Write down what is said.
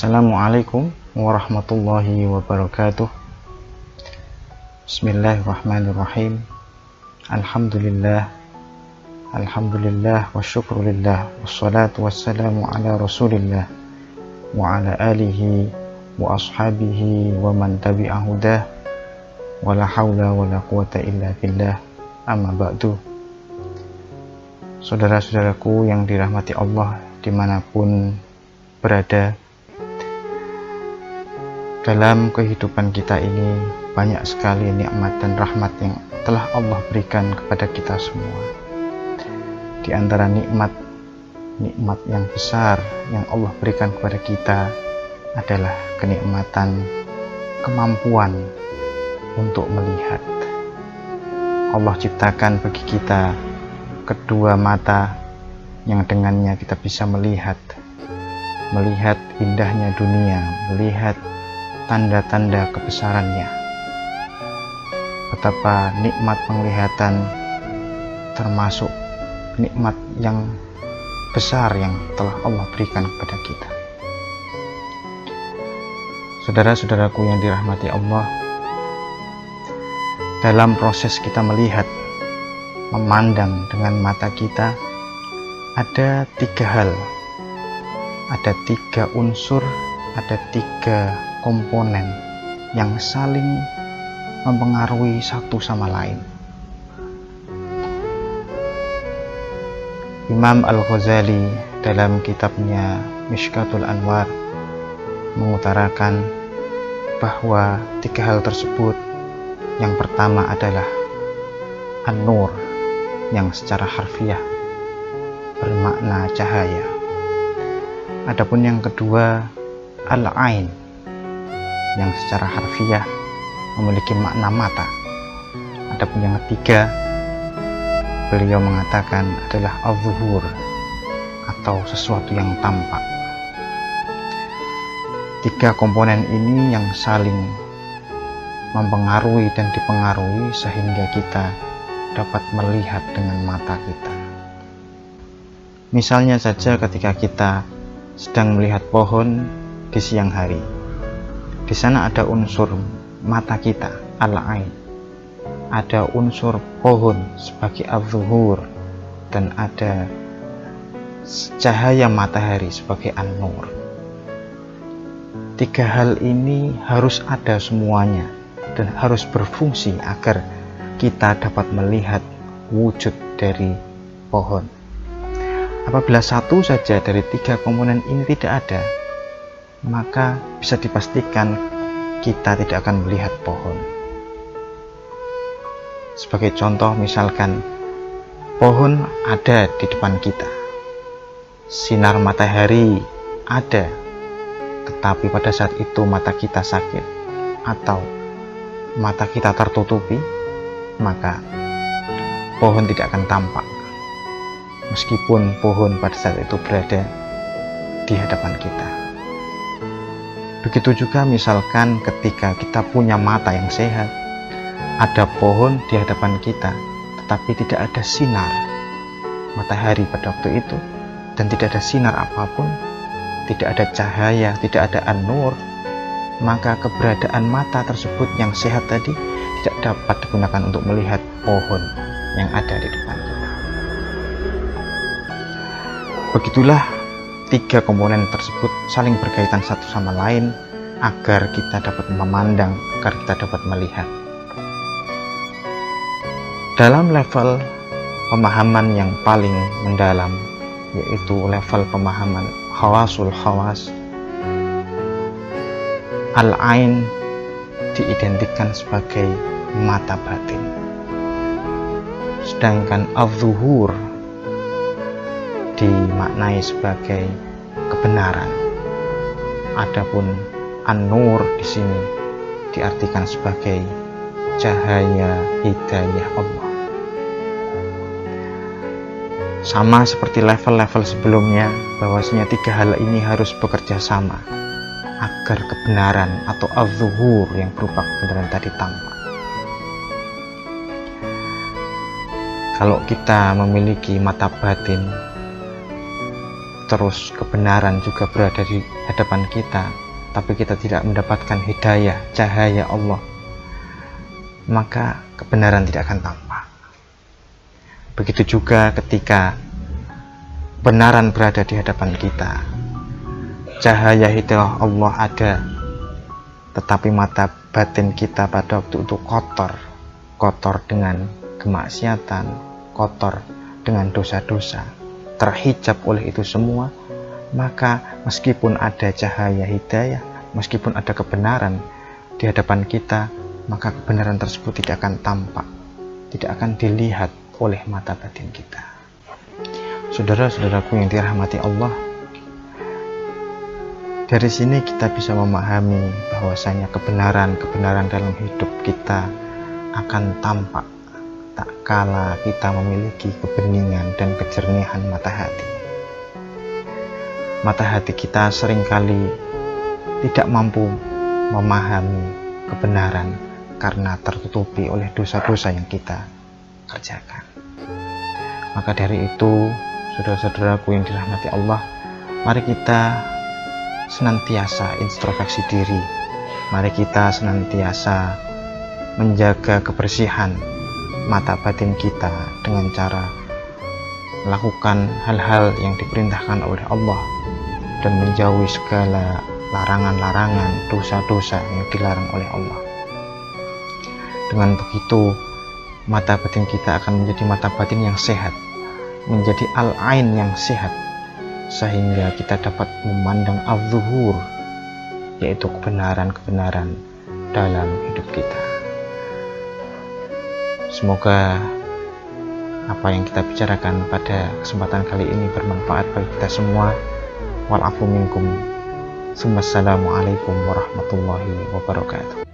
Assalamualaikum warahmatullahi wabarakatuh. Bismillahirrahmanirrahim. Alhamdulillah wa syukrulillah, wassalatu wassalamu ala rasulillah wa ala alihi wa ashabihi wa man tabi'ahudah, wa la hawla wa la quwata illa billah, amma ba'du. Saudara-saudaraku yang dirahmati Allah dimanapun berada, dalam kehidupan kita ini banyak sekali nikmat dan rahmat yang telah Allah berikan kepada kita semua. Di antara nikmat yang besar yang Allah berikan kepada kita adalah kenikmatan kemampuan untuk melihat. Allah ciptakan bagi kita kedua mata yang dengannya kita bisa melihat indahnya dunia, melihat tanda-tanda kebesarannya. Betapa nikmat penglihatan termasuk nikmat yang besar yang telah Allah berikan kepada kita. Saudara-saudaraku yang dirahmati Allah, dalam proses kita melihat, memandang dengan mata kita, ada tiga hal, ada tiga unsur, ada tiga komponen yang saling mempengaruhi satu sama lain. Imam Al-Ghazali dalam kitabnya Mishkatul Anwar mengutarakan bahwa tiga hal tersebut, yang pertama adalah An-Nur, yang secara harfiah bermakna cahaya. Adapun yang kedua, Al-Ain, yang secara harfiah memiliki makna mata. Adapun yang ketiga, beliau mengatakan adalah al-zuhur, atau sesuatu yang tampak. Tiga komponen ini yang saling mempengaruhi dan dipengaruhi sehingga kita dapat melihat dengan mata kita. Misalnya saja ketika kita sedang melihat pohon di siang hari, di sana ada unsur mata kita, al-ain, ada unsur pohon sebagai al-zuhur, dan ada cahaya matahari sebagai an-nur. Tiga hal ini harus ada semuanya dan harus berfungsi agar kita dapat melihat wujud dari pohon. Apabila satu saja dari tiga komponen ini tidak ada, maka bisa dipastikan kita tidak akan melihat pohon. Sebagai contoh, misalkan pohon ada di depan kita, sinar matahari ada, tetapi pada saat itu mata kita sakit atau mata kita tertutupi, maka pohon tidak akan tampak, meskipun pohon pada saat itu berada di hadapan kita. Begitu juga misalkan ketika kita punya mata yang sehat, ada pohon di hadapan kita, tetapi tidak ada sinar matahari pada waktu itu, dan tidak ada sinar apapun, tidak ada cahaya, tidak ada an-nur, maka keberadaan mata tersebut yang sehat tadi tidak dapat digunakan untuk melihat pohon yang ada di depan kita. Begitulah tiga komponen tersebut saling berkaitan satu sama lain agar kita dapat memandang, agar kita dapat melihat. Dalam level pemahaman yang paling mendalam, yaitu level pemahaman khawasul khawas, al-ain diidentikan sebagai mata batin, sedangkan al-zuhur dimaknai sebagai kebenaran. Adapun an-nur di sini diartikan sebagai cahaya hidayah Allah. Sama seperti level-level sebelumnya, bahwasanya tiga hal ini harus bekerja sama agar kebenaran atau al-zuhur yang berupa kebenaran tadi tampak. Kalau kita memiliki mata batin, terus kebenaran juga berada di hadapan kita, tapi kita tidak mendapatkan hidayah, cahaya Allah, maka kebenaran tidak akan tampak. Begitu juga ketika kebenaran berada di hadapan kita, cahaya hidayah Allah ada, tetapi mata batin kita pada waktu itu kotor dengan kemaksiatan, kotor dengan dosa-dosa, terhijab oleh itu semua, maka meskipun ada cahaya hidayah, meskipun ada kebenaran di hadapan kita, maka kebenaran tersebut tidak akan tampak, tidak akan dilihat oleh mata batin kita. Saudara-saudaraku yang dirahmati Allah, dari sini kita bisa memahami bahwasanya kebenaran dalam hidup kita akan tampak tak kala kita memiliki kebeningan dan kejernihan mata hati. Mata hati kita seringkali tidak mampu memahami kebenaran karena tertutupi oleh dosa-dosa yang kita kerjakan. Maka dari itu, saudara-saudaraku yang dirahmati Allah, mari kita senantiasa introspeksi diri. Mari kita senantiasa menjaga kebersihan mata batin kita dengan cara melakukan hal-hal yang diperintahkan oleh Allah dan menjauhi segala larangan-larangan, dosa-dosa yang dilarang oleh Allah. Dengan begitu, mata batin kita akan menjadi mata batin yang sehat, menjadi al-ain yang sehat, sehingga kita dapat memandang al-zuhur, yaitu kebenaran-kebenaran dalam hidup kita. Semoga apa yang kita bicarakan pada kesempatan kali ini bermanfaat bagi kita semua. Wal afu minkum. Assalamualaikum warahmatullahi wabarakatuh.